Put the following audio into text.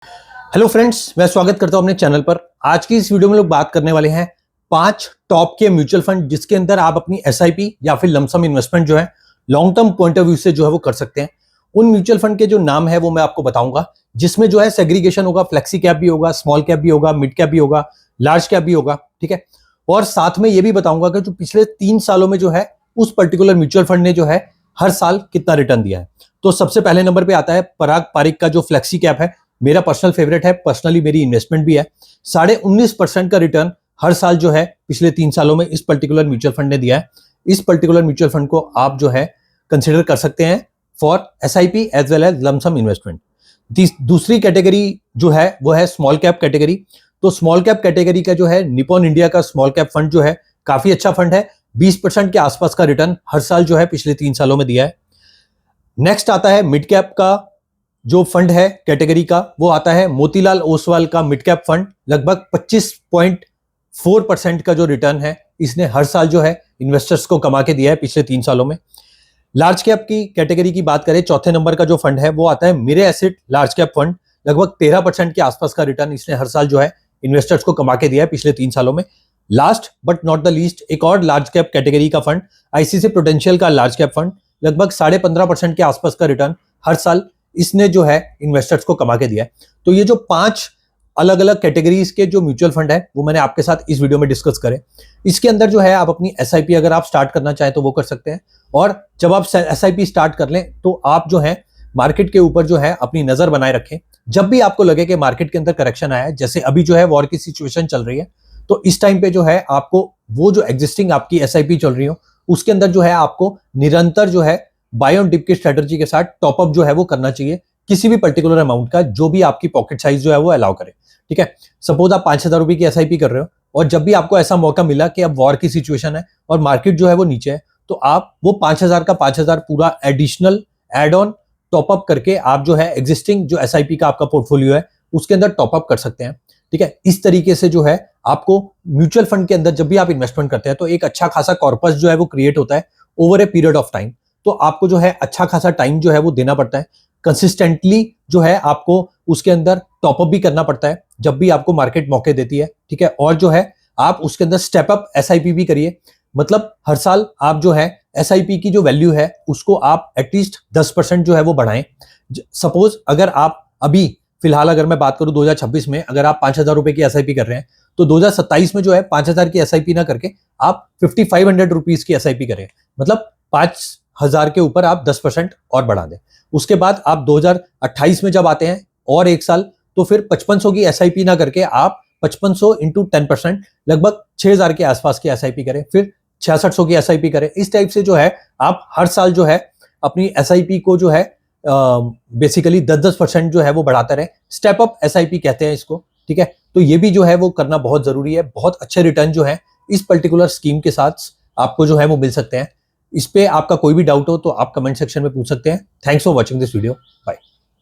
Hello friends, मैं स्वागत करता हूं अपने चैनल पर। आज की इस वीडियो में लोग बात करने वाले हैं 5 टॉप के म्यूचुअल फंड जिसके अंदर आप अपनी एसआईपी या फिर लमसम इन्वेस्टमेंट जो है long term point of view से जो है वो कर सकते हैं। उन म्यूचुअल फंड के जो नाम है वो मैं आपको बताऊंगा, जिसमें जो है सेग्रीगेशन होगा, फ्लेक्सी कैप भी होगा, स्मॉल कैप भी होगा, मिड कैप भी होगा, लार्ज कैप भी होगा। ठीक है, और साथ में ये भी बताऊंगा कि जो पिछले 3 सालों में जो है उस पर्टिकुलर म्यूचुअल फंड ने जो है हर साल कितना रिटर्न दिया है। तो सबसे पहले नंबर पे आता है पराग पारिक का जो फ्लेक्सी कैप है, मेरा पर्सनल फेवरेट है, पर्सनली मेरी इन्वेस्टमेंट भी है। 19.5% का रिटर्न हर साल जो है पिछले 3 सालों में इस पर्टिकुलर म्यूचुअल फंड ने दिया है। इस पर्टिकुलर म्यूचुअल फंड को आप जो है कंसिडर कर सकते हैं for SIP as well as lump sum investment. दूसरी कैटेगरी जो है वो है स्मॉल कैप कैटेगरी। तो स्मॉल कैप कैटेगरी का जो है निपॉन इंडिया का स्मॉल कैप फंड जो है काफी अच्छा फंड है। 20% के आसपास का रिटर्न हर साल जो है पिछले 3 सालों में दिया है। नेक्स्ट आता है मिड कैप का जो फंड है कैटेगरी का, वो आता है मोतीलाल ओसवाल का मिड कैप फंड। लगभग 25.4% का जो रिटर्न है इसने हर साल जो है इन्वेस्टर्स को कमा के दिया है पिछले 3 सालों में। लार्ज कैप की कैटेगरी की बात करें, चौथे नंबर का जो फंड है वो आता है मेरे एसेट लार्ज कैप फंड। लगभग 13% के आसपास का रिटर्न इसने हर साल जो है इन्वेस्टर्स को कमा के दिया है पिछले 3 सालों में। Last but not the least एक और लार्ज कैप कैटेगरी का फंड आईसीसी प्रूडेंशियल का लार्ज कैप फंड। लगभग 15.5% के आसपास का रिटर्न हर साल इसने जो है इन्वेस्टर्स को कमा के दिया है। तो ये जो 5 अलग अलग कैटेगरीज के जो म्यूचुअल फंड है वो मैंने आपके साथ इस वीडियो में डिस्कस करे। इसके अंदर जो है आप अपनी एसआईपी अगर आप स्टार्ट करना चाहें तो वो कर सकते हैं। और जब आप एसआईपी स्टार्ट कर लें तो आप जो है मार्केट के ऊपर जो है अपनी नजर बनाए रखें। जब भी आपको लगे कि मार्केट के अंदर करेक्शन आया है, जैसे अभी जो है वॉर की सिचुएशन चल रही है, तो इस टाइम पे जो है आपको वो जो एग्जिस्टिंग आपकी एसआईपी चल रही हो उसके अंदर जो है आपको निरंतर जो है बाय ऑन डिप की स्ट्रेटजी के साथ टॉपअप जो है वो करना चाहिए किसी भी पर्टिकुलर अमाउंट का, जो भी आपकी पॉकेट साइज जो है वो अलाउ करे। ठीक है, सपोज आप 5,000 रुपए की एसआईपी कर रहे हो और जब भी आपको ऐसा मौका मिला कि अब वॉर की सिचुएशन है और मार्केट जो है वो नीचे है, तो आप वो 5,000 का 5,000 पूरा एडिशनल एड ऑन टॉपअप करके आप जो है एग्जिस्टिंग जो एसआईपी का आपका पोर्टफोलियो है उसके अंदर टॉपअप कर सकते हैं। ठीक है, इस तरीके से जो है आपको म्यूचुअल फंड के अंदर जब भी आप इन्वेस्टमेंट करते हैं तो एक अच्छा खासा कॉर्पस जो है वो क्रिएट होता है over a period of time. तो आपको जो है अच्छा खासा टाइम जो है वो देना पड़ता है, कंसिस्टेंटली जो है आपको उसके अंदर टॉपअप भी करना पड़ता है जब भी आपको मार्केट मौके देती है। ठीक है, और जो है आप उसके अंदर स्टेप अप एसआईपी भी करिए। मतलब हर साल आप जो है एसआईपी की जो वैल्यू है उसको आप एटलीस्ट 10% जो है वो बढ़ाएं। सपोज अगर आप अभी फिलहाल अगर मैं बात करूं 2026 में अगर आप 5,000 रुपए की एसआईपी कर रहे हैं तो 2027 में जो है 5,000 की एसआईपी ना करके आप 5,500 रुपीज की एसआईपी करें। मतलब 5,000 के ऊपर आप 10% और बढ़ा दें। उसके बाद आप 2028 में जब आते हैं और एक साल, तो फिर 5500 की एसआईपी ना करके आप 5500 इंटू 10% लगभग 6,000 के आसपास की एसआईपी करें, फिर 6600 की एसआईपी करें। इस टाइप से जो है आप हर साल जो है अपनी एसआईपी को जो है बेसिकली 10-10% जो है वो बढ़ाते रहे। स्टेप अप एसआईपी कहते हैं इसको। ठीक है, तो ये भी जो है वो करना बहुत जरूरी है। बहुत अच्छे रिटर्न जो है इस पर्टिकुलर स्कीम के साथ आपको जो है वो मिल सकते हैं। इस पे आपका कोई भी डाउट हो तो आप कमेंट सेक्शन में पूछ सकते हैं। Thanks for watching this video. Bye.